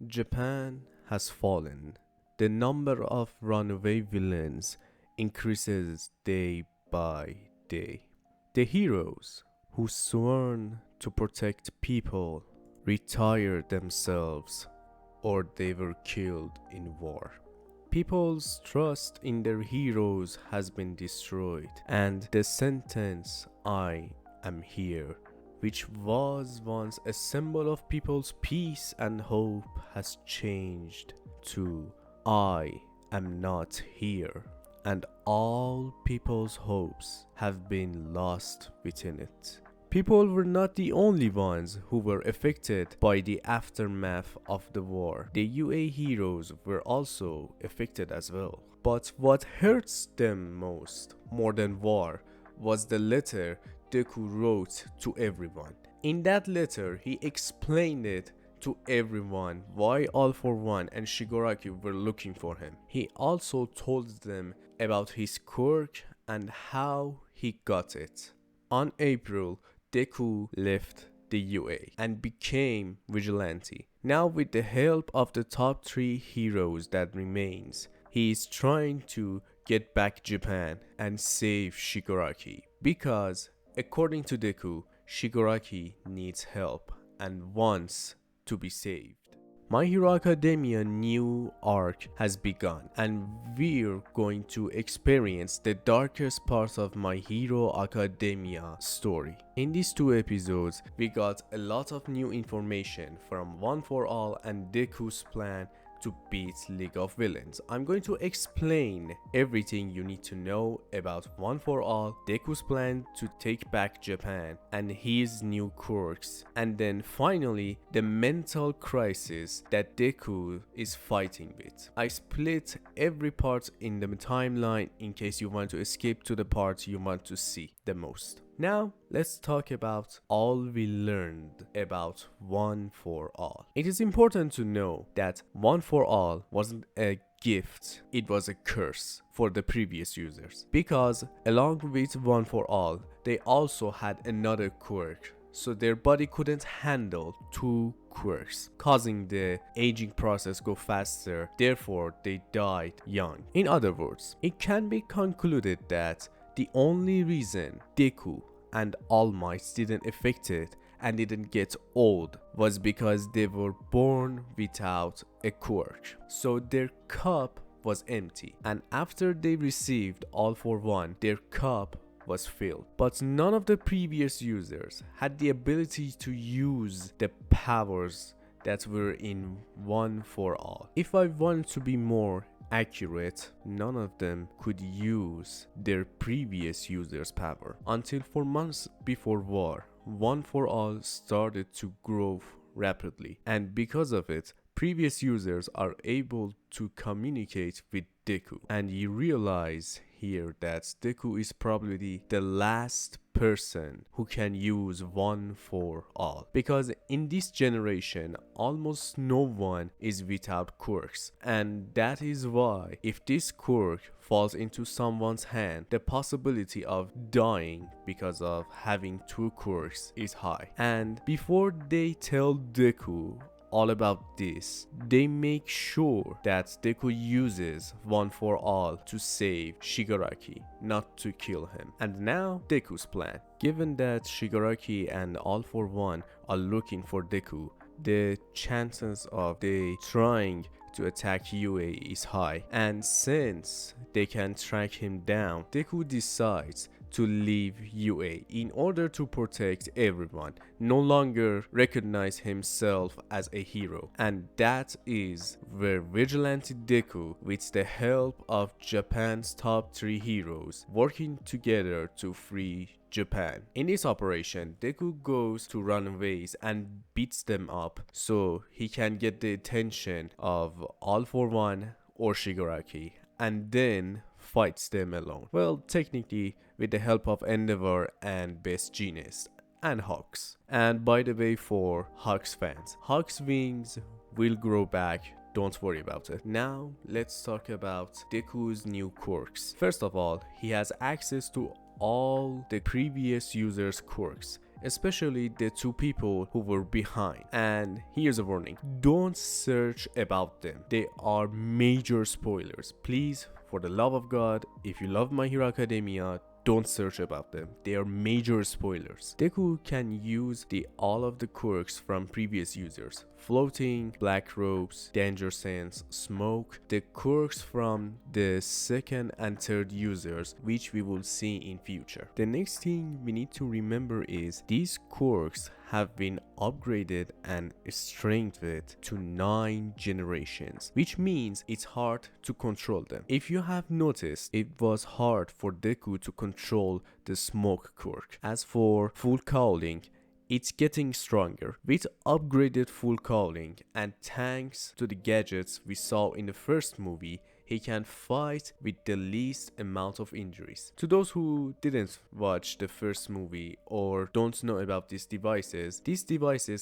Japan has fallen. The number of runaway villains increases day by day. The heroes who sworn to protect people retire themselves or they were killed in war. People's trust in their heroes has been destroyed, and the sentence, "I am here," which was once a symbol of people's peace and hope, has changed to "I am not here," and all people's hopes have been lost within it. People were not the only ones who were affected by the aftermath of the war. The UA heroes were also affected as well. But what hurts them most, more than war, was the letter Deku wrote to everyone. In that letter, he explained it to everyone why All For One and Shigaraki were looking for him. He also told them about his quirk and how he got it. On April, Deku left the UA and became Vigilante. Now, with the help of the top 3 heroes that remains, he is trying to get back Japan and save Shigaraki, because according to Deku, Shigaraki needs help and wants to be saved. My Hero Academia new arc has begun, and we're going to experience the darkest parts of My Hero Academia story. In these 2 episodes, we got a lot of new information from One For All and Deku's plan to beat League of Villains. I'm going to explain everything you need to know about One For All, Deku's plan to take back Japan, and his new quirks, and then finally the mental crisis that Deku is fighting with. I split every part in the timeline in case you want to escape to the part you want to see the most. Now, let's talk about all we learned about One For All. It is important to know that One For All wasn't a gift, it was a curse for the previous users. Because along with One For All, they also had another quirk, so their body couldn't handle 2 quirks, causing the aging process go faster, therefore they died young. In other words, it can be concluded that the only reason Deku and All Might didn't affect it and didn't get old was because they were born without a quirk. So their cup was empty, and after they received All For One, their cup was filled. But none of the previous users had the ability to use the powers that were in One For All. If I want to be more accurate, none of them could use their previous user's power until 4 months before war. One For All started to grow rapidly, and because of it, previous users are able to communicate with Deku, and you realize here that Deku is probably the last person who can use One For All, because in this generation almost no one is without quirks, and that is why if this quirk falls into someone's hand, the possibility of dying because of having 2 quirks is high. And before they tell Deku all about this, they make sure that Deku uses One For All to save Shigaraki, not to kill him. And now, Deku's plan. Given that Shigaraki and All For One are looking for Deku, the chances of they trying to attack UA is high, and since they can track him down, Deku decides to leave UA in order to protect everyone, no longer recognize himself as a hero. And that is where Vigilante Deku, with the help of Japan's top 3 heroes, working together to free Japan. In this operation, Deku goes to runaways and beats them up so he can get the attention of All For One or Shigaraki, and then fights them alone. Well, technically with the help of Endeavor and Best Genius and Hawks. And by the way, for Hawks fans, Hawks wings will grow back, don't worry about it. Now let's talk about Deku's new quirks. First of all, he has access to all the previous users' quirks especially the two people who were behind. And here's a warning: don't search about them, they are major spoilers. Please, for the love of God, if you love My Hero Academia, don't search about them. They are major spoilers. Deku can use all of the quirks from previous users: floating, black robes, danger sense, smoke, the quirks from the second and third users, which we will see in future. The next thing we need to remember is these quirks have been upgraded and strengthened to 9 generations, which means it's hard to control them. If you have noticed, it was hard for Deku to control the smoke quirk. As for full cowling, it's getting stronger. With upgraded full cowling and thanks to the gadgets we saw in the first movie, he can fight with the least amount of injuries. To those who didn't watch the first movie or don't know about these devices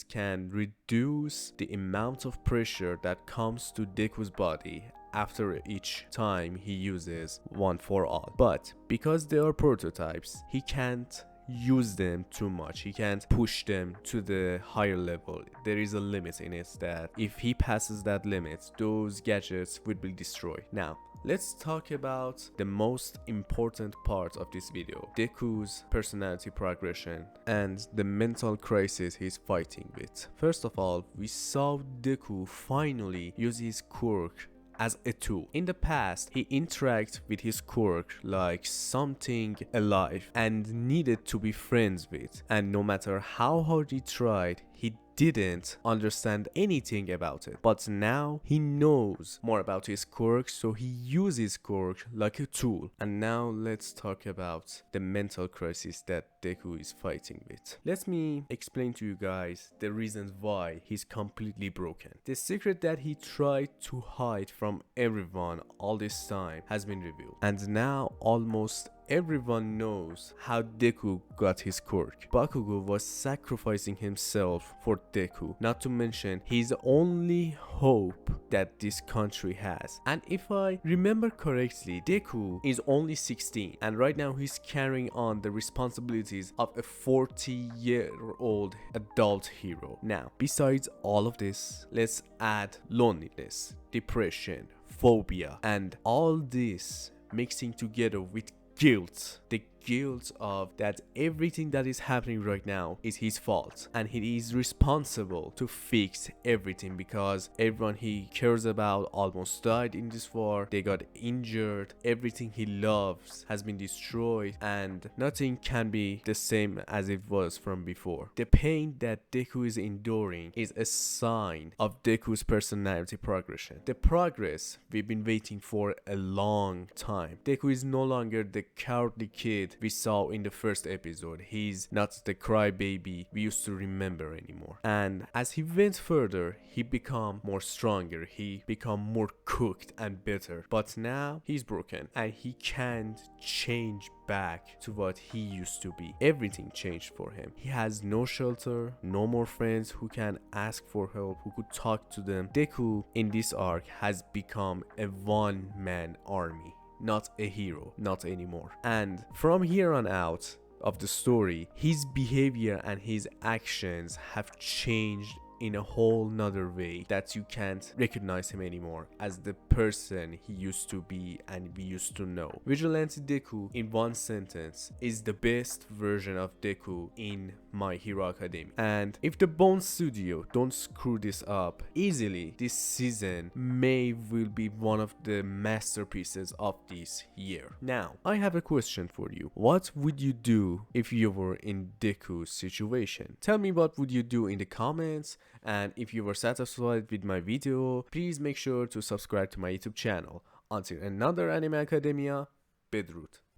can reduce the amount of pressure that comes to Deku's body after each time he uses One for All. But because they are prototypes, he can't use them too much. He can't push them to the higher level. There is a limit in it that if he passes that limit, those gadgets would be destroyed. Now, let's talk about the most important part of this video: Deku's personality progression and the mental crisis he's fighting with. First of all, we saw Deku finally use his quirk as a tool. In the past, he interacted with his quirk like something alive and needed to be friends with, and no matter how hard he tried, he didn't understand anything about it. But now he knows more about his quirk, so he uses quirk like a tool. And now let's talk about the mental crisis that Deku is fighting with. Let me explain to you guys the reasons why he's completely broken. The secret that he tried to hide from everyone all this time has been revealed, and now almost everyone knows how Deku got his quirk. Bakugo was sacrificing himself for Deku, not to mention his only hope that this country has. And if I remember correctly, Deku is only 16 and right now he's carrying on the responsibilities of a 40-year-old adult hero. Now, besides all of this, let's add loneliness, depression, phobia, and all this mixing together with guilt. The guilt of that everything that is happening right now is his fault, and he is responsible to fix everything because everyone he cares about almost died in this war. They got injured, everything he loves has been destroyed, and nothing can be the same as it was from before. The pain that Deku is enduring is a sign of Deku's personality progression, the progress we've been waiting for a long time. Deku is no longer the cowardly kid we saw in the first episode. He's not the crybaby we used to remember anymore. And as he went further, he became more stronger, he became more cooked and better. But now he's broken and he can't change back to what he used to be. Everything changed for him. He has no shelter, no more friends who can ask for help, who could talk to them. Deku in this arc has become a one-man army, not a hero, not anymore. And from here on out of the story, his behavior and his actions have changed in a whole nother way that you can't recognize him anymore as the person he used to be and we used to know. Vigilante Deku, in one sentence, is the best version of Deku in My Hero Academia. And if the Bone Studio don't screw this up easily, this season will be one of the masterpieces of this year. Now, I have a question for you. What would you do if you were in Deku's situation? Tell me what would you do in the comments. And if you were satisfied with my video, please make sure to subscribe to my YouTube channel. Until another Anime Academia, Bedroot.